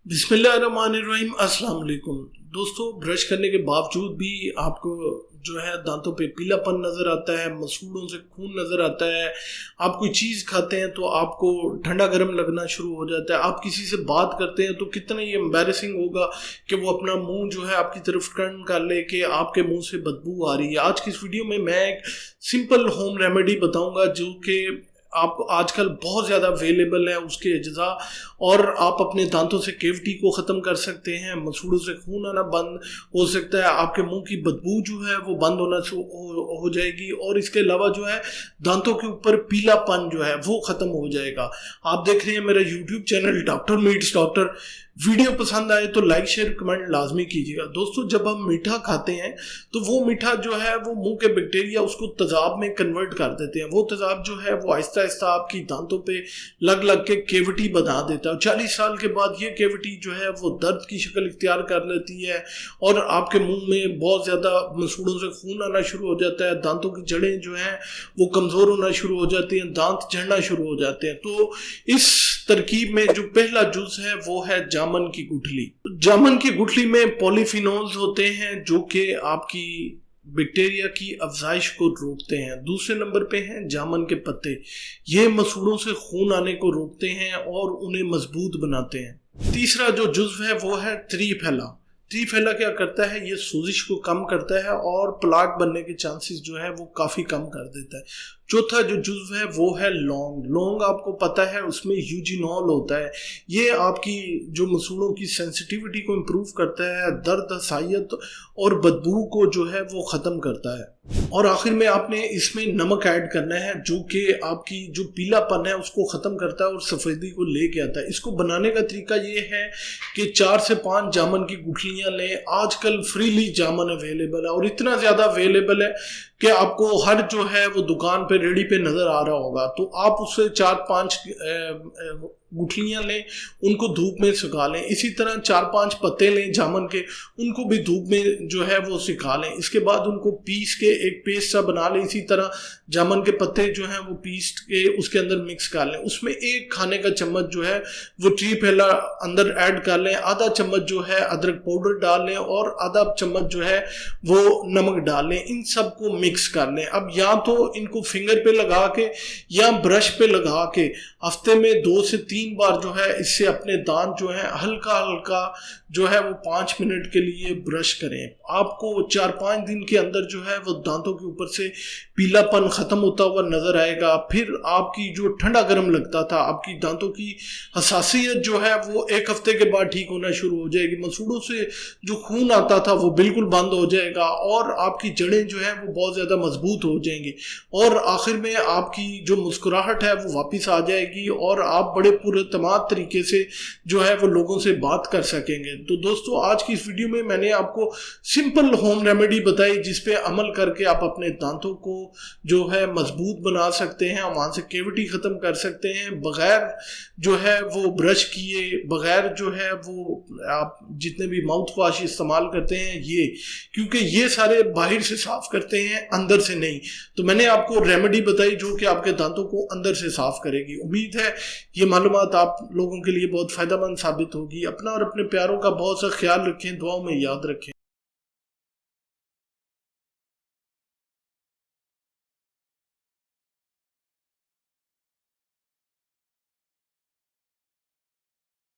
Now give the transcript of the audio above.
बिस्मिल्लाहिर्रहमानिर्रहीम। अस्सलाम वालेकुम दोस्तों, ब्रश करने के बावजूद भी आपको जो है दांतों पे पीलापन नज़र आता है, मसूड़ों से खून नज़र आता है। आप कोई चीज़ खाते हैं तो आपको ठंडा गर्म लगना शुरू हो जाता है। आप किसी से बात करते हैं तो कितना ये एम्बैरेसिंग होगा कि वो अपना मुंह जो है आपकी तरफ टर्न कर ले कि आपके मुंह से बदबू आ रही है। आज की इस वीडियो में मैं एक सिंपल होम रेमेडी बताऊंगा जो कि आपको आजकल बहुत ज़्यादा अवेलेबल है, उसके अज्जा, और आप अपने दांतों से कैविटी को ख़त्म कर सकते हैं। मसूड़ों से खून आना बंद हो सकता है, आपके मुंह की बदबू जो है वो बंद होना हो जाएगी, और इसके अलावा जो है दांतों के ऊपर पीलापन जो है वो ख़त्म हो जाएगा। आप देख रहे हैं मेरा YouTube channel doctor meets doctor. Video पसंद आए तो लाइक शेयर कमेंट लाजमी कीजिएगा। दोस्तों, जब हम मीठा खाते हैं तो वो मीठा जो है वो मुंह के बैक्टीरिया उसको तेजाब में कन्वर्ट कर देते हैं। वो तेजाब जो है वो आहिस्ता आहिस्ता आपकी दांतों पे लग लग के कैविटी बना देता है। 40 साल के बाद ये कैविटी जो है वो दर्द की शक्ल इख्तियार कर लेती है और आपके मुंह में बहुत ज़्यादा मसूड़ों से खून आना शुरू हो जाता है। दांतों की जड़ें जो हैं वो कमज़ोर होना शुरू हो जाती हैं, दांत झड़ना शुरू हो जाते हैं। तो इस तरकीब में जो पहला जुज है वो है जामन की गुठली। जामन की गुठली में पॉलीफिनोल्स होते हैं जो कि आपकी बैक्टीरिया की अफजाइश को रोकते हैं। दूसरे नंबर पे हैं जामन के पत्ते। ये मसूड़ों से खून आने को रोकते हैं और उन्हें मजबूत बनाते हैं। तीसरा जो जुज्व है वो है त्रिफला। त्रिफला क्या करता है, ये सूजिश को कम करता है और प्लाक बनने के चांसेस जो है वो काफ़ी कम कर देता है। चौथा जो जुज्व है वो है लौंग। लौंग आपको पता है उसमें यूजिनॉल होता है। ये आपकी जो मसूड़ों की सेंसिटिविटी को इम्प्रूव करता है, दर्द, हसायत और बदबू को जो है वो ख़त्म करता है। और आखिर में आपने इसमें नमक ऐड करना है जो कि आपकी जो पीलापन है उसको ख़त्म करता है और सफ़ेदी को लेके आता है। इसको बनाने का तरीका ये है कि 4 से 5 जामन की गुठलियाँ लें। आजकल फ्रीली जामन अवेलेबल है और इतना ज़्यादा अवेलेबल है कि आपको हर जो है वो दुकान पे रेडी पे नज़र आ रहा होगा। तो आप उससे 4-5 गुठलियाँ लें, उनको धूप में सुखा लें। इसी तरह 4-5 पत्ते लें जामन के, उनको भी धूप में जो है वो सुखा लें। इसके बाद उनको पीस के एक पेस्ट सा बना लें। इसी तरह जामन के पत्ते जो हैं वो पीस के उसके अंदर मिक्स कर लें। उसमें 1 खाने का चम्मच जो है वो त्रिफला अंदर ऐड कर लें। आधा चम्मच जो है अदरक पाउडर डाल लें और आधा चम्मच जो है वो नमक डाल लें। इन सबको मिक्स कर लें। अब या तो इनको फिंगर पे लगा के या ब्रश पे लगा के हफ्ते में 2 से 3 बार जो है इससे अपने दांत जो है हल्का हल्का जो है वो 5 मिनट के लिए ब्रश करें। आपको 4-5 दिन के अंदर जो है वो दांतों के ऊपर से पीलापन ख़त्म होता हुआ नज़र आएगा। फिर आपकी जो ठंडा गर्म लगता था, आपकी दांतों की हसासियत जो है वो 1 हफ्ते के बाद ठीक होना शुरू हो जाएगी। मसूड़ों से जो खून आता था वो बिल्कुल बंद हो जाएगा और आपकी जड़ें जो है वो बहुत ज़्यादा मजबूत हो जाएंगी और आखिर में आपकी जो मुस्कुराहट है वो वापस आ जाएगी और आप बड़े पुरतमाद तरीके से जो है वो लोगों से बात कर सकेंगे। तो दोस्तों, आज की इस वीडियो में मैंने आपको सिंपल होम रेमेडी बताई जिस पे अमल करके आप अपने दांतों को जो है मजबूत बना सकते हैं, वहाँ से कैविटी ख़त्म कर सकते हैं बग़ैर जो है वो ब्रश किए, बग़ैर जो है वो आप जितने भी माउथ वॉश इस्तेमाल करते हैं ये, क्योंकि ये सारे बाहर से साफ़ करते हैं, अंदर से नहीं। तो मैंने आपको रेमेडी बताई जो कि आपके दांतों को अंदर से साफ़ करेगी। उम्मीद है ये मालूमात आप लोगों के लिए बहुत फ़ायदेमंद साबित होगी। अपना और अपने प्यारों का बहुत सा ख्याल रखें, दुआओं में याद रखें।